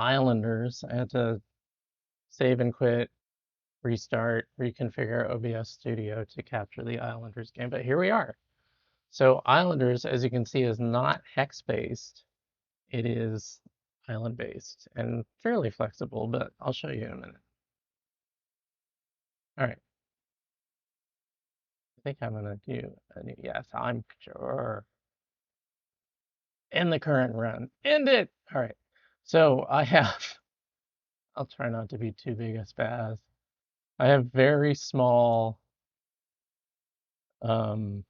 Islanders. I had to save and quit, restart, reconfigure OBS Studio to capture the Islanders game, but here we are. So Islanders, as you can see, is not hex-based. It is island-based and fairly flexible, but I'll show you in a minute. All right, I think I'm gonna do a new, yes, I'm sure. In the current run. End it! All right, so I have, I'll try not to be too big a spaz. I have very small um,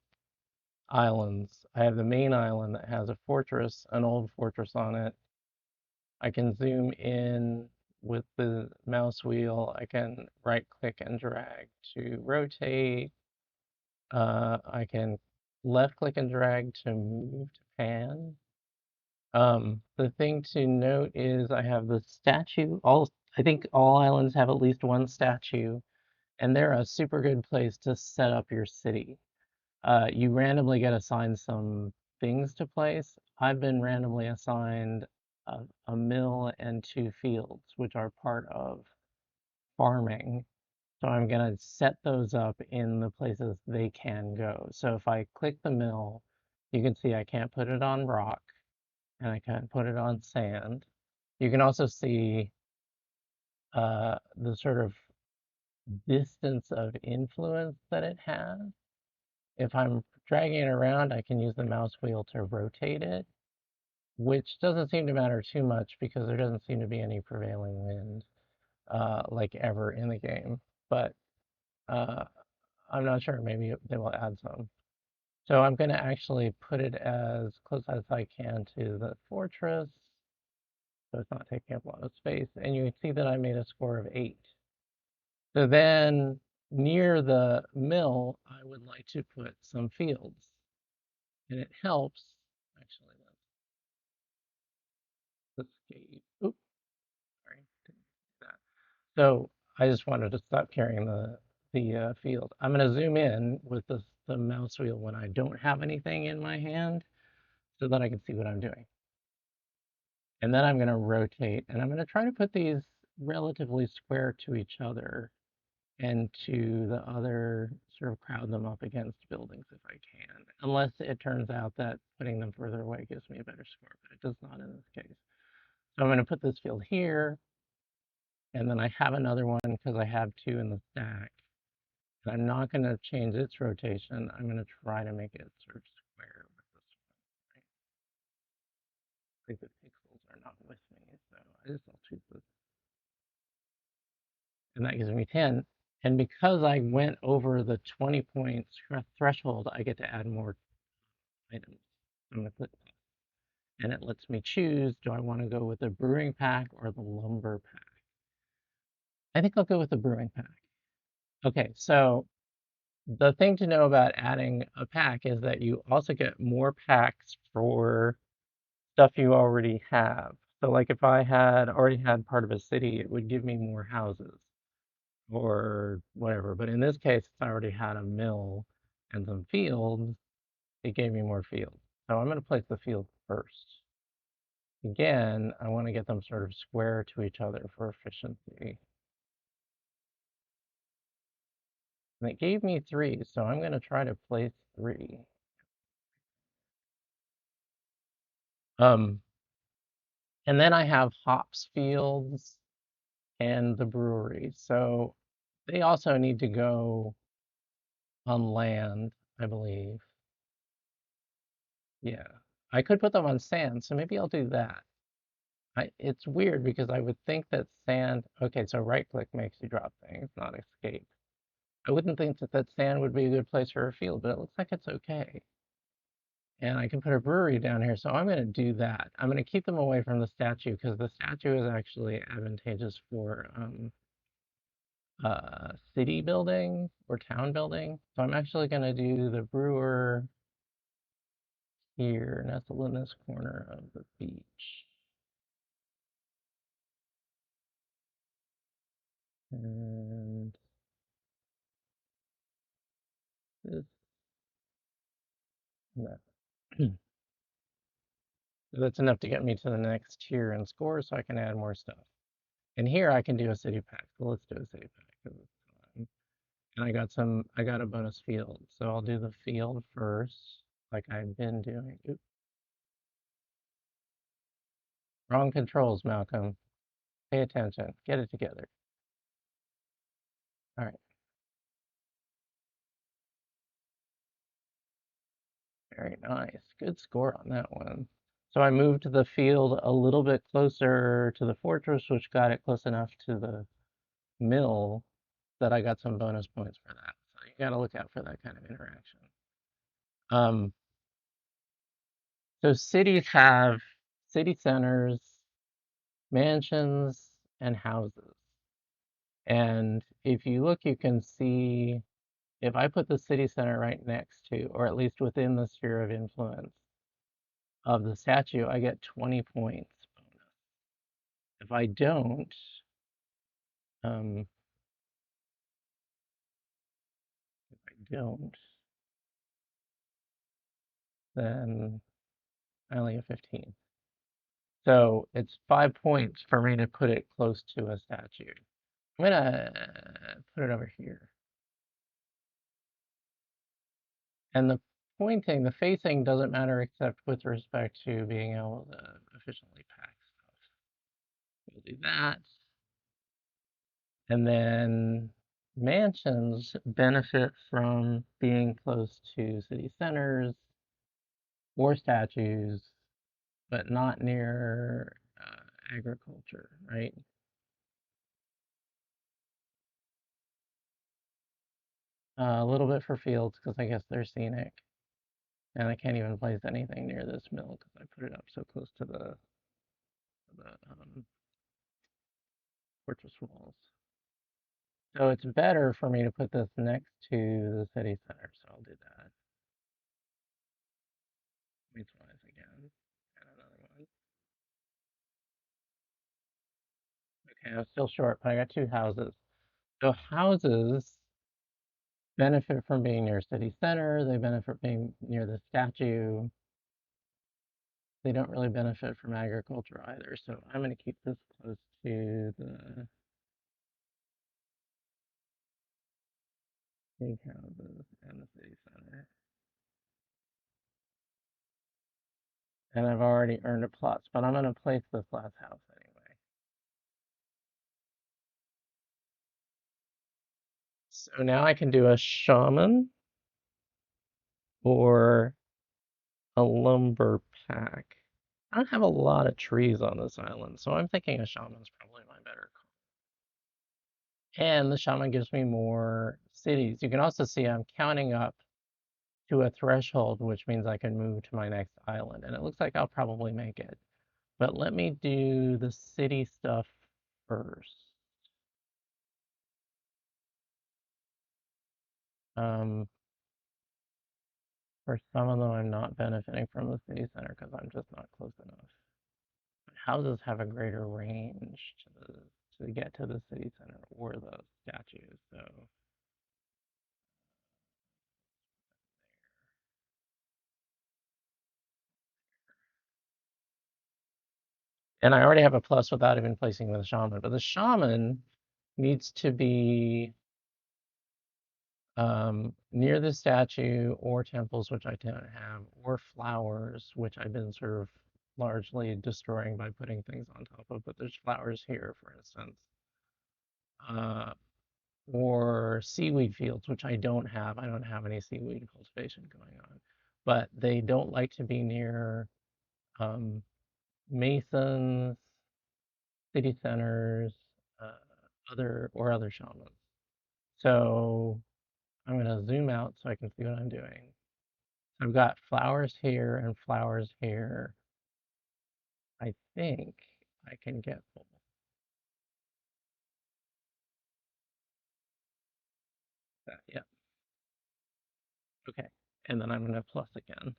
islands. I have the main island that has a fortress, an old fortress on it. I can zoom in with the mouse wheel. I can right click and drag to rotate. I can left click and drag to move to pan. The thing to note is I have the statue. I think all islands have at least one statue, and they're a super good place to set up your city. You randomly get assigned some things to place. I've been randomly assigned a mill and two fields, which are part of farming. So I'm going to set those up in the places they can go. So if I click the mill, you can see I can't put it on rock and I can't put it on sand. You can also see the sort of distance of influence that it has. If I'm dragging it around, I can use the mouse wheel to rotate it, which doesn't seem to matter too much because there doesn't seem to be any prevailing wind, like ever in the game. But uh, I'm not sure. Maybe they will add some. So I'm going to actually put it as close as I can to the fortress, so it's not taking up a lot of space. And you can see that I made a score of 8. So then near the mill, I would like to put some fields. And it helps, actually, let's escape. Oops, sorry, didn't do that. So I just wanted to stop carrying the field. I'm going to zoom in with the mouse wheel when I don't have anything in my hand so that I can see what I'm doing. And then I'm going to rotate, and I'm going to try to put these relatively square to each other and to the other, sort of crowd them up against buildings if I can, unless it turns out that putting them further away gives me a better score, but it does not in this case. So I'm going to put this field here, and then I have another one because I have 2 in the stack. And I'm not going to change its rotation. I'm going to try to make it sort of square with this one. Right? I think the pixels are not with me, so I just will choose this. And that gives me 10. And because I went over the 20 point threshold, I get to add more items. I'm going to click that. And it lets me choose, do I want to go with the brewing pack or the lumber pack? I think I'll go with the brewing pack. Okay, so the thing to know about adding a pack is that you also get more packs for stuff you already have. So like if I had already had part of a city, it would give me more houses or whatever. But in this case, I already had a mill and some fields. It gave me more fields. So I'm going to place the field first. Again, I want to get them sort of square to each other for efficiency. And it gave me 3, so I'm going to try to place 3. Um, and then I have hops fields and the brewery. So they also need to go on land, I believe. Yeah. I could put them on sand, so maybe I'll do that. It's weird because I would think that sand, okay, so right click makes you drop things, not escape. I wouldn't think that sand would be a good place for a field, but it looks like it's okay. And I can put a brewery down here, so I'm going to do that. I'm going to keep them away from the statue because the statue is actually advantageous for city building or town building. So I'm actually going to do the brewer here, nestled in this corner of the beach. And this, no. That's enough to get me to the next tier and score so I can add more stuff. And here I can do a city pack. So let's do a city pack 'cause it's fun. And I got a bonus field. So I'll do the field first, like I've been doing. Oop, wrong controls, Malcolm. Pay attention. Get it together. All right. Very nice. Good score on that one. So I moved the field a little bit closer to the fortress, which got it close enough to the mill that I got some bonus points for that. So you got to look out for that kind of interaction. Um, so cities have city centers, mansions, and houses. And if you look, you can see if I put the city center right next to, or at least within the sphere of influence of the statue, I get 20 points bonus. If I don't, um, if I don't, then I only get 15. So it's 5 points for me to put it close to a statue. I'm gonna put it over here. And the pointing, the facing doesn't matter except with respect to being able to efficiently pack stuff. We'll do that. And then mansions benefit from being close to city centers or statues, but not near agriculture, right? A little bit for fields because I guess they're scenic. And I can't even place anything near this mill because I put it up so close to the fortress walls. So it's better for me to put this next to the city center, so I'll do that. Lengthwise again. And another one. Okay, I was still short, but I got two houses. So houses benefit from being near city center, they benefit from being near the statue. They don't really benefit from agriculture either, so I'm going to keep this close to the big houses and the city center. And I've already earned a plus, but I'm going to place this last house anyway. So now I can do a shaman or a lumber pack. I don't have a lot of trees on this island, so I'm thinking a shaman's probably my better call. And the shaman gives me more cities. You can also see I'm counting up to a threshold, which means I can move to my next island. And it looks like I'll probably make it. But let me do the city stuff first. Um, for some of them, I'm not benefiting from the city center because I'm just not close enough. But houses have a greater range to get to the city center or the statues. So, and I already have a plus without even placing the shaman. But the shaman needs to be near the statue or temples, which I don't have, or flowers, which I've been sort of largely destroying by putting things on top of. But there's flowers here, for instance. Uh, or seaweed fields, which I don't have. I don't have any seaweed cultivation going on. But they don't like to be near um, masons, city centers, uh, other shamans. So I'm going to zoom out so I can see what I'm doing. So I've got flowers here and flowers here. I think I can get both. Yeah. Okay. And then I'm going to plus again.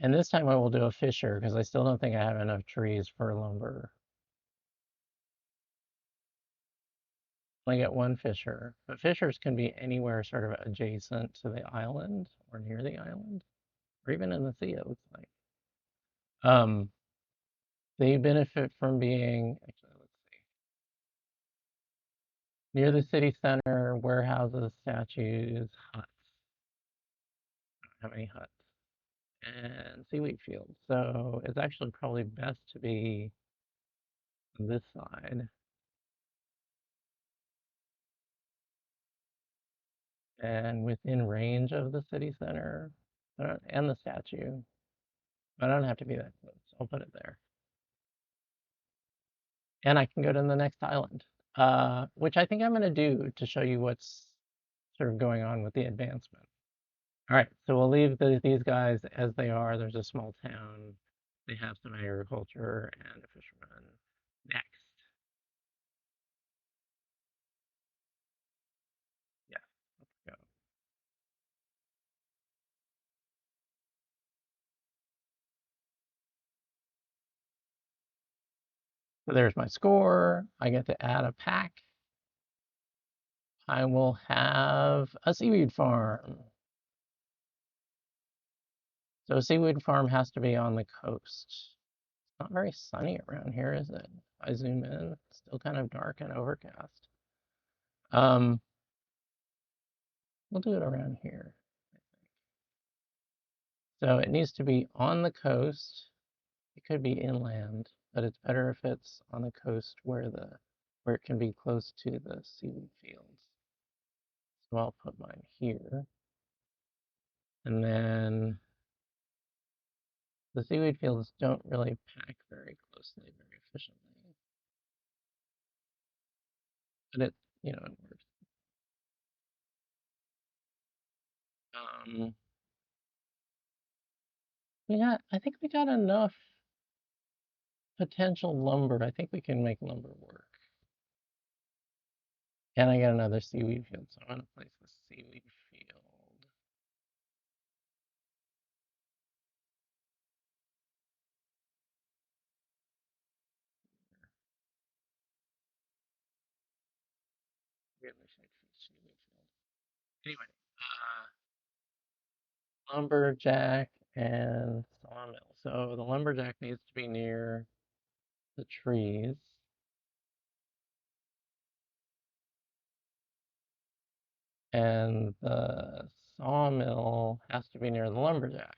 And this time I will do a fisher because I still don't think I have enough trees for lumber. I get one fisher, but fishers can be anywhere sort of adjacent to the island or near the island, or even in the sea, it looks like. Um, they benefit from being, actually, let's see, near the city center, warehouses, statues, huts. How many huts? And seaweed fields. So it's actually probably best to be this side and within range of the city center and the statue. I don't have to be that close. I'll put it there. And I can go to the next island, which I think I'm going to do to show you what's sort of going on with the advancement. All right, so we'll leave these guys as they are. There's a small town. They have some agriculture and a fisherman. Next. Yeah, let's go. So there's my score. I get to add a pack. I will have a seaweed farm. So a seaweed farm has to be on the coast. It's not very sunny around here, is it? I zoom in, it's still kind of dark and overcast. Um, we'll do it around here. So it needs to be on the coast. It could be inland, but it's better if it's on the coast where it can be close to the seaweed fields. So I'll put mine here. And then the seaweed fields don't really pack very closely, very efficiently. But it works. Um, I think we got enough potential lumber. I think we can make lumber work. And I got another seaweed field, so I'm gonna place the seaweed field. Really should seaweed field. Anyway, lumberjack and sawmill. So the lumberjack needs to be near the trees. And the sawmill has to be near the lumberjacks.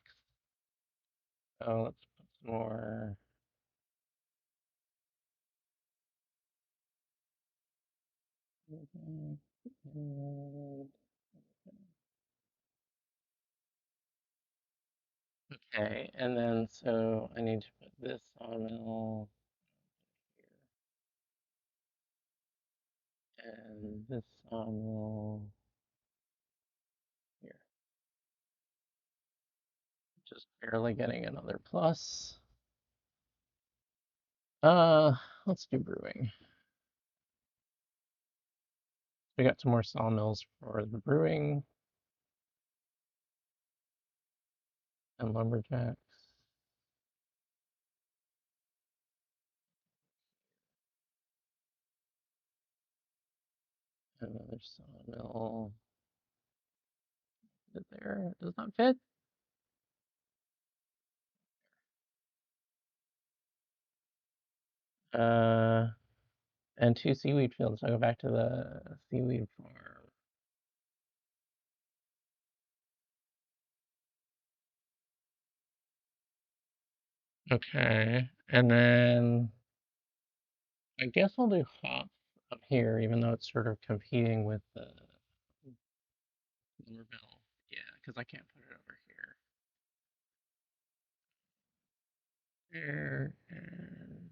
So let's put some more. Okay, and then so I need to put this sawmill here, and this sawmill here. Just barely getting another plus. Uh, let's do brewing. We got some more sawmills for the brewing and lumberjacks. Another sawmill. Is it there? It does not fit. And two seaweed fields. I'll go back to the seaweed farm. Okay, and then I guess I'll do hops up here, even though it's sort of competing with the lumber mill. Yeah, because I can't put it over here. There and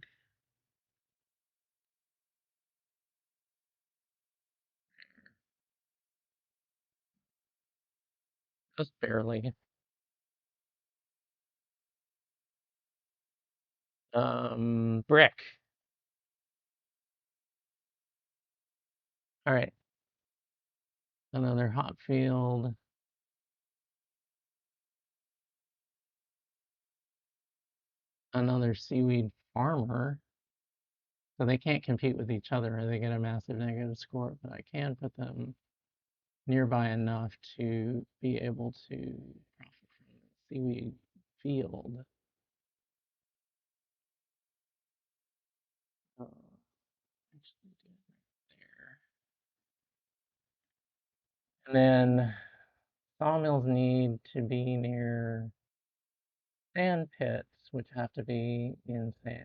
just barely. Brick. All right, another hop field. Another seaweed farmer. So they can't compete with each other or they get a massive negative score, but I can put them nearby enough to be able to profit from this. seaweed field. Actually do it right there. And then sawmills need to be near sand pits, which have to be in sand.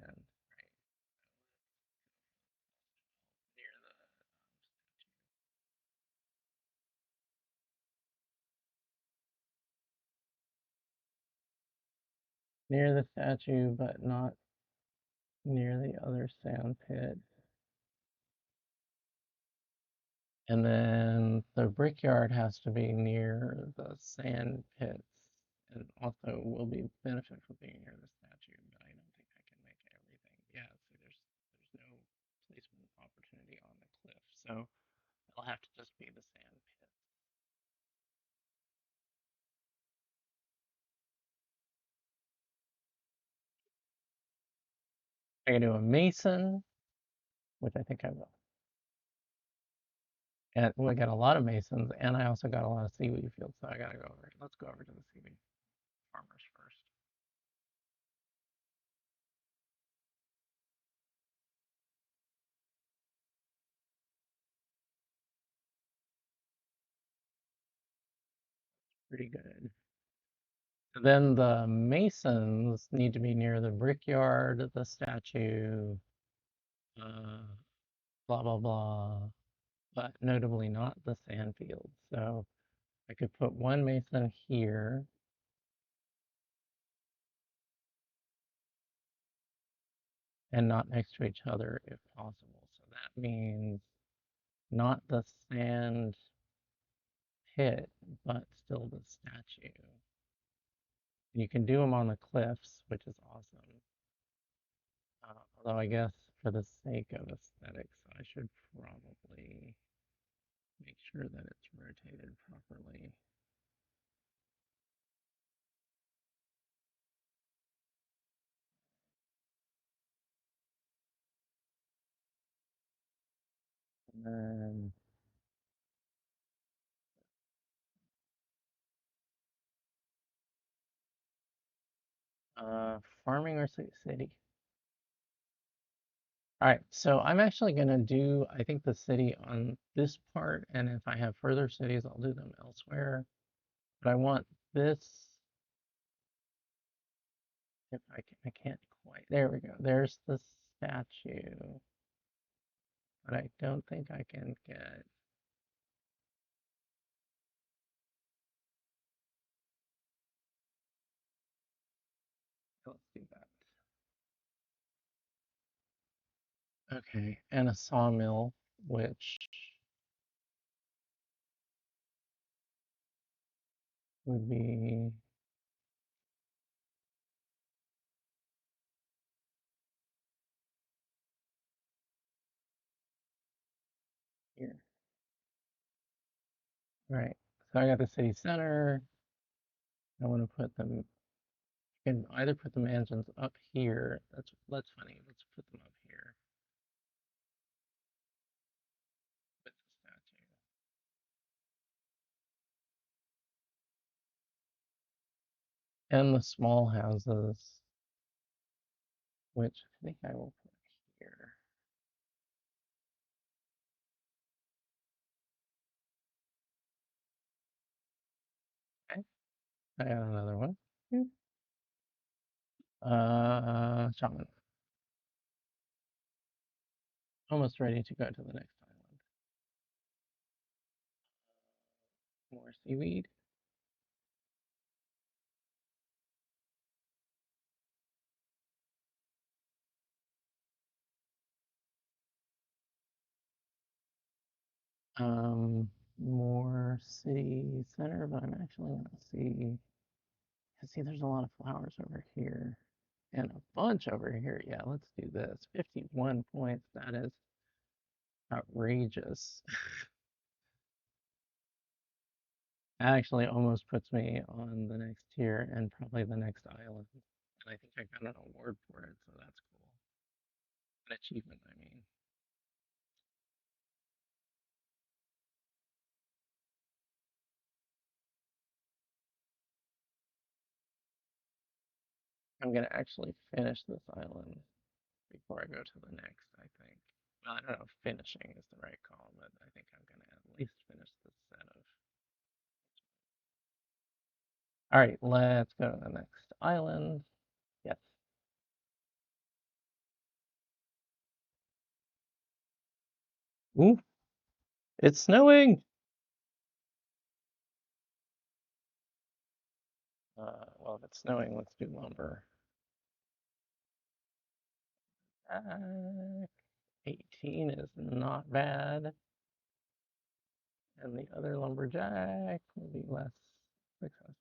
Near the statue, but not near the other sand pit. And then the brickyard has to be near the sand pits and also will be benefit from being near the statue, but I don't think I can make everything. Yeah, see there's no placement opportunity on the cliff, so it'll have to just be the sand pit. I can do a mason, which I think I will. And we got a lot of masons, and I also got a lot of seaweed fields, so I gotta go over. Let's go over to the seaweed farmers first. Pretty good. Then the masons need to be near the brickyard, the statue, uh, blah blah blah, but notably not the sand field. So I could put one mason here. And not next to each other if possible. So that means not the sand pit, but still the statue. You can do them on the cliffs, which is awesome. Although I guess for the sake of aesthetics, I should probably make sure that it's rotated properly. And then farming or city? All right, so I'm actually gonna do, I think, the city on this part, and if I have further cities, I'll do them elsewhere. But I want this, if I can't quite, there we go. There's the statue, but I don't think I can get, let's do that. Okay, and a sawmill, which would be here. All right, so I got the city center. I want to put them, I can either put the mansions up here. That's funny. Let's put them up here with the statue. And the small houses, which I think I will put here. Okay, I got another one. Shaman. Almost ready to go to the next island. More seaweed. More city center, but I'm actually gonna see. See, there's a lot of flowers over here and a bunch over here. Yeah, let's do this. 51 points. That is outrageous. That actually almost puts me on the next tier and probably the next island. And I think I got an award for it, so that's cool. An achievement, I mean. I'm gonna actually finish this island before I go to the next, I think. Well, I don't know if finishing is the right call, but I think I'm gonna at least finish this set of. All right, let's go to the next island. Yes. Ooh, it's snowing. Well, if it's snowing, let's do lumber. 18 is not bad. And the other lumberjack will be less successful.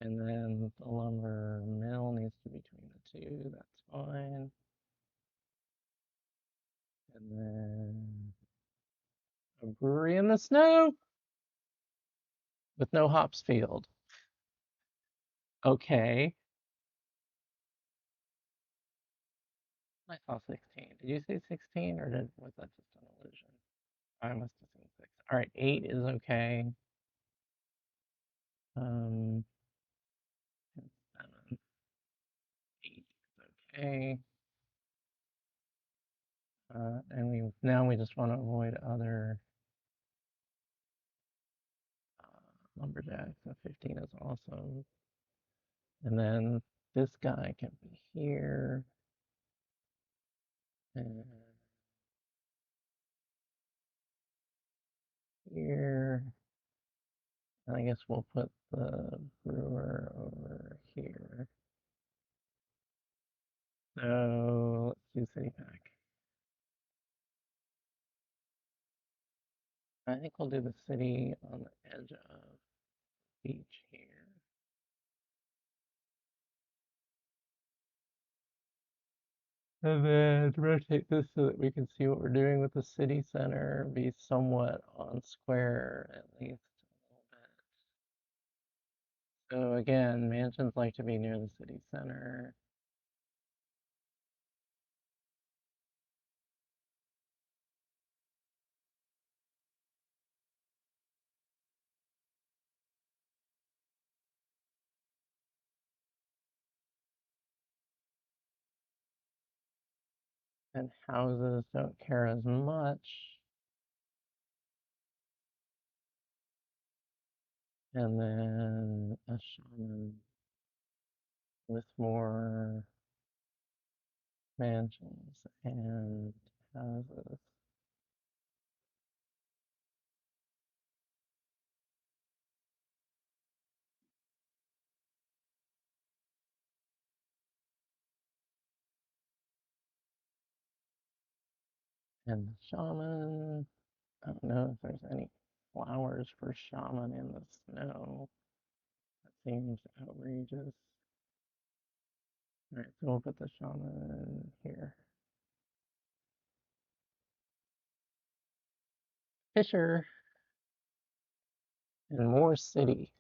And then the lumber mill needs to be between the two. That's fine. And then a brewery in the snow with no hops field. Okay. I saw 16. Did you say 16 or was that just an illusion? I must have seen 6. All right, 8 is okay. 7, 8 is okay. And we just want to avoid other lumberjacks. So 15 is awesome. And then this guy can be here. And here. And I guess we'll put the brewer over here. So let's do city pack. I think we'll do the city on the edge of beach here. And then rotate this so that we can see what we're doing with the city center, be somewhat on square at least a little bit. So again, mansions like to be near the city center. And houses don't care as much. And then a shaman with more mansions and houses. And the shaman, I don't know if there's any flowers for shaman in the snow. That seems outrageous. All right, so we'll put the shaman here. Fisher and more city.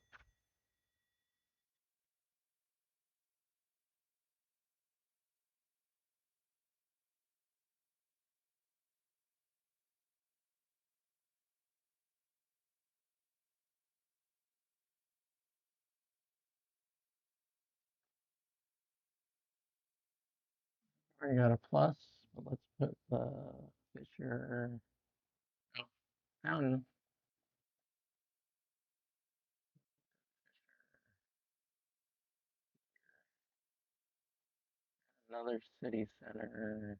We got a plus, but let's put the Fisher fountain. Another city center.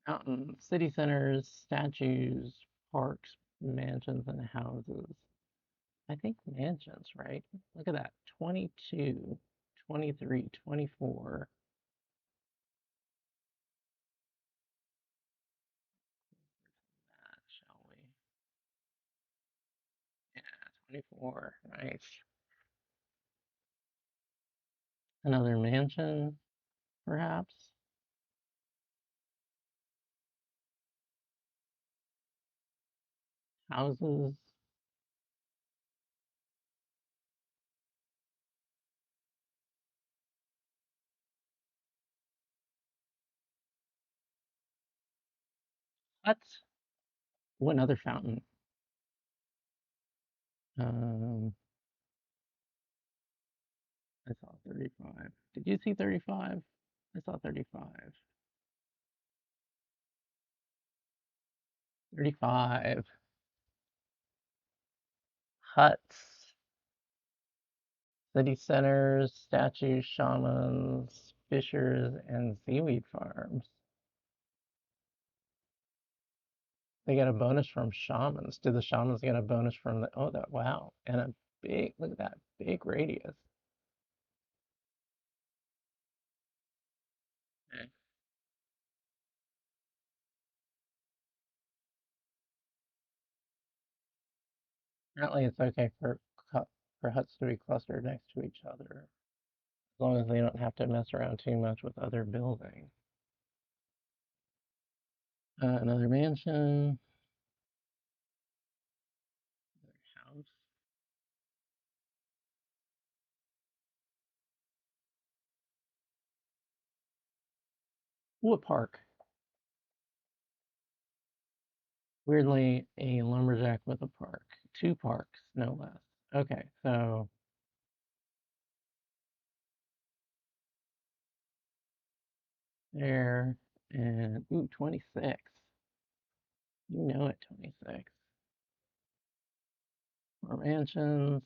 Mountain, city centers, statues, parks, mansions, and houses. I think mansions, right? Look at that. 22, 23, 24. Shall we? Yeah, 24. Nice. Another mansion, perhaps? Houses. Huts. Oh, another fountain. I saw 35. Did you see 35? I saw 35. 35. Huts. City centers, statues, shamans, fishers, and seaweed farms. They get a bonus from shamans. Do the shamans get a bonus from the, oh, that, wow. And a big, look at that, big radius. Okay. Apparently it's okay for huts to be clustered next to each other, as long as they don't have to mess around too much with other buildings. Another mansion, another house. Ooh, a park. Weirdly, a lumberjack with a park. Two parks, no less. Okay, so there and ooh, 26. You know it, 26. More mansions.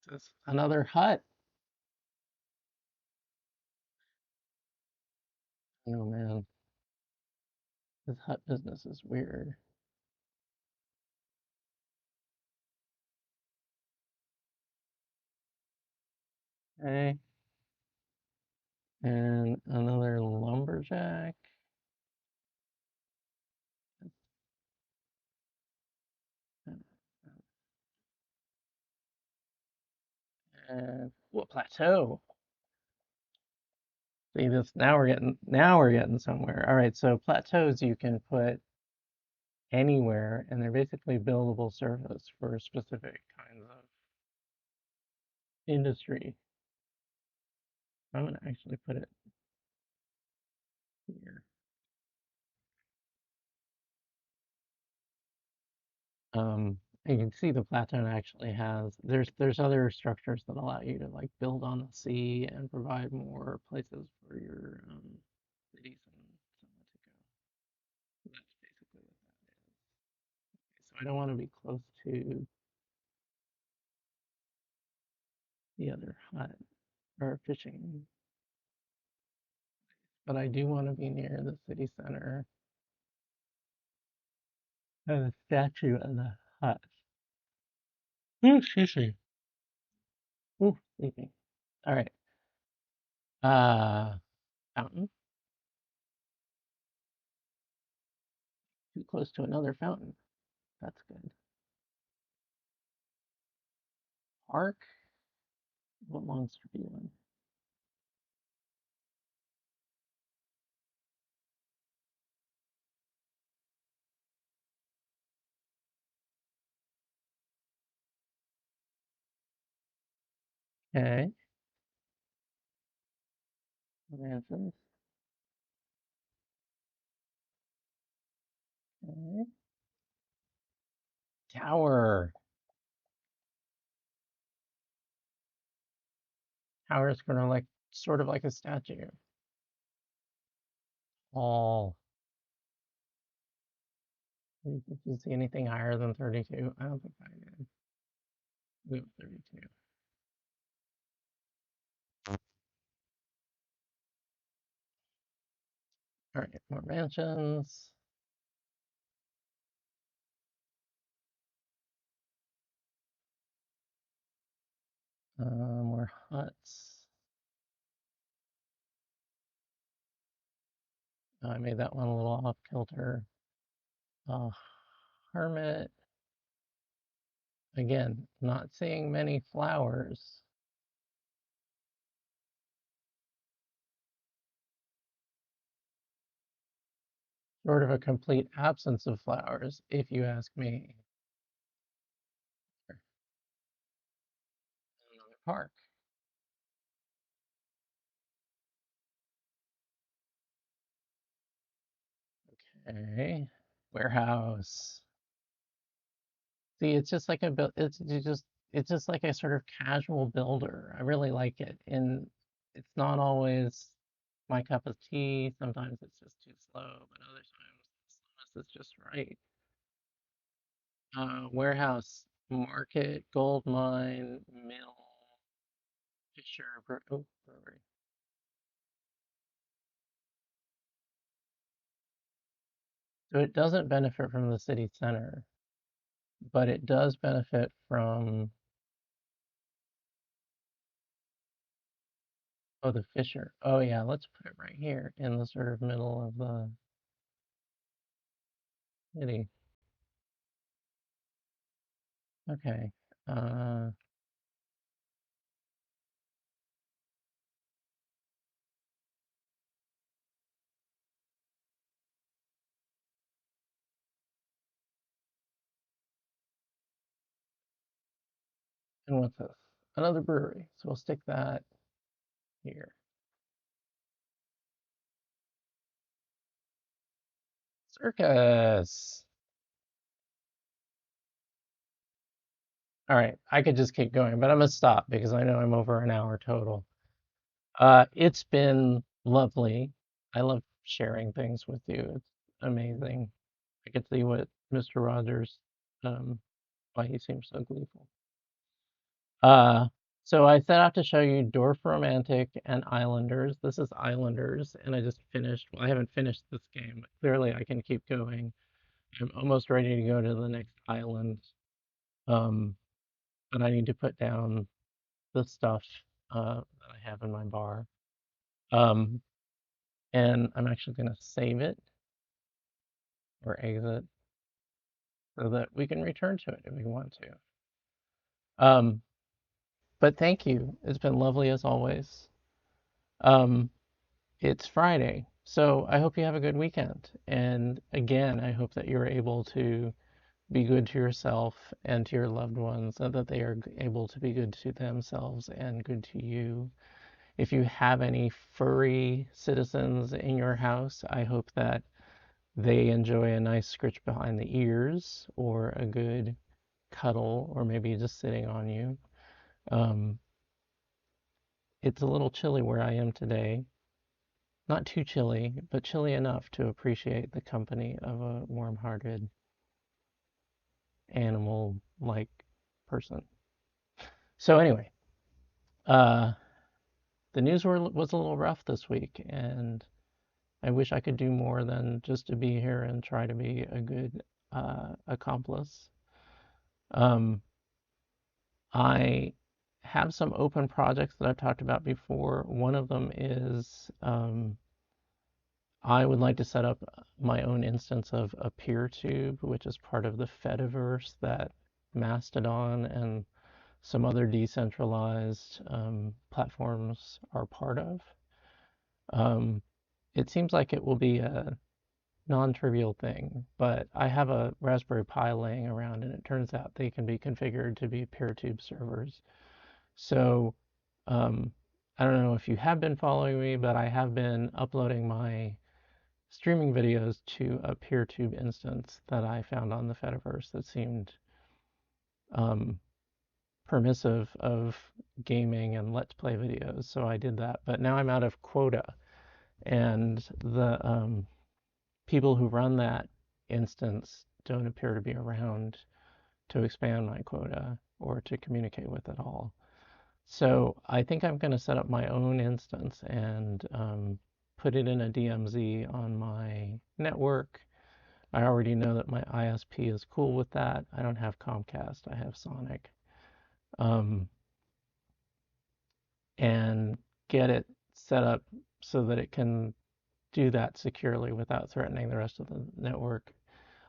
Just another hut. Oh man, this hut business is weird. Okay. And another lumberjack. And what plateau? See this now we're getting somewhere. All right, so plateaus you can put anywhere and they're basically buildable surface for specific kinds of industry. I'm gonna actually put it here. You can see the plateau actually has there's other structures that allow you to like build on the sea and provide more places for your cities and so on to go. So that's basically what that is. So I don't want to be close to the other hut or fishing, but I do want to be near the city center and the statue and the hut. Ooh, excuse me. Ooh, sleeping. All right. Uh, fountain. Too close to another fountain. That's good. Park. What monster do you want? Okay. Mansions. Okay. Tower. Tower is gonna like sort of like a statue. All. Did you see anything higher than 32? I don't think I did. We have 32. All right, more mansions. More huts. Oh, I made that one a little off kilter. Hermit. Again, not seeing many flowers. Sort of a complete absence of flowers, if you ask me. park. Okay. Warehouse. See, it's just like a build. It's just like a sort of casual builder. I really like it, and it's not always my cup of tea. Sometimes it's just too slow, but other times the slowness is just right. Warehouse, market, gold mine, mill, Fisher, brewery. So it doesn't benefit from the city center, but it does benefit from, oh, the Fisher. Oh yeah, let's put it right here in the sort of middle of the city. Okay. Uh, and what's this? Another brewery. So we'll stick that here. Circus. All right, I could just keep going, but I'm gonna stop because I know I'm over an hour total. It's been lovely. I love sharing things with you. It's amazing. I could see what Mr. Rogers, um, why he seems so gleeful. Uh, so I set out to show you Dorf Romantic and Islanders. This is Islanders, and I just finished. Well, I haven't finished this game, but clearly I can keep going. I'm almost ready to go to the next island. Um, but I need to put down the stuff that I have in my bar. Um, and I'm actually going to save it or exit so that we can return to it if we want to. Um, but thank you. It's been lovely as always. Um, it's Friday, so I hope you have a good weekend. And again, I hope that you're able to be good to yourself and to your loved ones, and that they are able to be good to themselves and good to you. If you have any furry citizens in your house, I hope that they enjoy a nice scritch behind the ears or a good cuddle or maybe just sitting on you. Um, it's a little chilly where I am today. Not too chilly, but chilly enough to appreciate the company of a warm-hearted animal-like person. So anyway, uh, the news was a little rough this week, and I wish I could do more than just to be here and try to be a good accomplice. Um, I have some open projects that I've talked about before. One of them is I would like to set up my own instance of a PeerTube, which is part of the Fediverse that Mastodon and some other decentralized platforms are part of. Um, it seems like it will be a non-trivial thing, but I have a Raspberry Pi laying around, and it turns out they can be configured to be PeerTube servers. So um, I don't know if you have been following me, but I have been uploading my streaming videos to a PeerTube instance that I found on the Fediverse that seemed um, permissive of gaming and Let's Play videos. So I did that, but now I'm out of quota, and the people who run that instance don't appear to be around to expand my quota or to communicate with at all. So I think I'm going to set up my own instance and put it in a DMZ on my network. I already know that my ISP is cool with that. I don't have Comcast, I have Sonic. Um, and get it set up so that it can do that securely without threatening the rest of the network.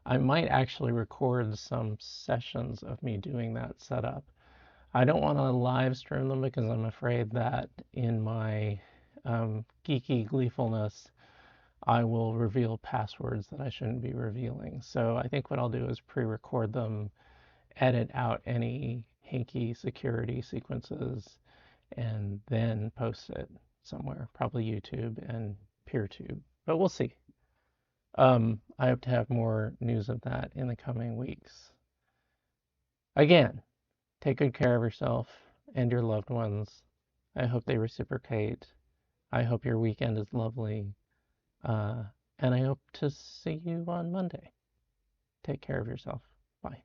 I might actually record some sessions of me doing that setup. I don't want to live stream them because I'm afraid that in my geeky gleefulness, I will reveal passwords that I shouldn't be revealing. So I think what I'll do is pre-record them, edit out any hinky security sequences and then post it somewhere, probably YouTube and PeerTube. But we'll see. I hope to have more news of that in the coming weeks. Again, take good care of yourself and your loved ones. I hope they reciprocate. I hope your weekend is lovely. And I hope to see you on Monday. Take care of yourself. Bye.